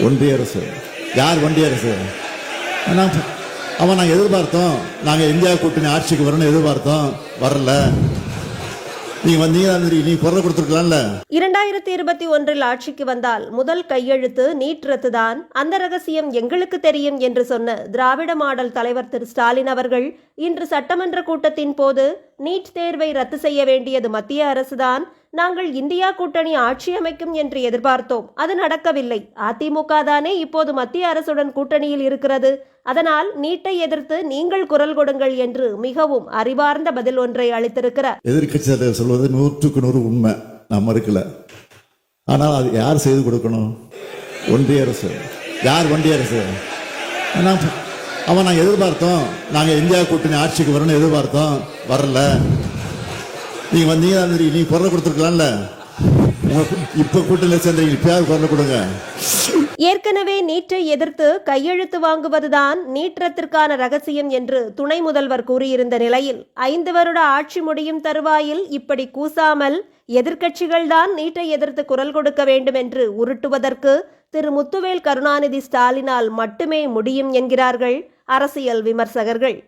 ஒன்றிய அரசு யார் ஒன்றிய அரசு? அவன் நாங்கள் எதிர்பார்த்தோம், நாங்கள் இந்தியா கூட்டணி ஆட்சிக்கு வரணும்னு எதிர்பார்த்தோம், வரல. நீங்க வந்தீங்க, நீ குரல் கொடுத்துருக்கலாம்ல. 2021 ஆட்சிக்கு வந்தால் முதல் கையெழுத்து நீட் ரத்துதான், அந்த ரகசியம் எங்களுக்கு தெரியும் என்று சொன்ன திராவிட மாடல் தலைவர் திரு ஸ்டாலின் அவர்கள் இன்று சட்டமன்ற கூட்டத்தின் போது நீட் தேர்வை ரத்து செய்ய வேண்டியது மத்திய அரசுதான், நாங்கள் இந்தியா கூட்டணி ஆட்சி அமைக்கும் என்று எதிர்பார்த்தோம், அது நடக்கவில்லை. அதிமுக தானே இப்போது மத்திய அரசுடன் கூட்டணியில் இருக்கிறது, அதனால் நீட்டை எதிர்த்து நீங்கள் குரல் கொடுங்கள் என்று மிகவும் அறிவார்ந்த பதில் ஒன்றை அளித்திருக்கிறார். எதிர்கட்சி தலைவர் சொல்வது 100% உண்மை, நான் மறுக்கல. ஆனால் அது யார் செய்து கொடுக்கணும்? ஒன்றிய அரசு. யார் ஒன்றிய அரசு? அவன் நாங்கள் எதிர்பார்த்தோம், நாங்கள் இந்தியா கூட்டணி ஆட்சிக்கு வரணும்னு எதிர்பார்த்தோம், வரல. நீங்க வந்தீங்க, நீ குரல் கொடுத்துருக்கலாம்ல. இப்ப கூட்டணியில் சேர்ந்தீங்க, இப்பயாவது குரல் கொடுங்க. ஏற்கனவே நீட்டை எதிர்த்து கையெழுத்து வாங்குவதுதான் நீட் ரத்திற்கான ரகசியம் என்று துணை முதல்வர் கூறியிருந்த நிலையில் 5 வருட ஆட்சி முடியும் தருவாயில் இப்படி கூசாமல் எதிர்க்கட்சிகள்தான் நீட்டை எதிர்த்து குரல் கொடுக்க வேண்டும் என்று உருட்டுவதற்கு திரு முத்துவேல் கருணாநிதி ஸ்டாலினால் மட்டுமே முடியும் என்கிறார்கள் அரசியல் விமர்சகர்கள்.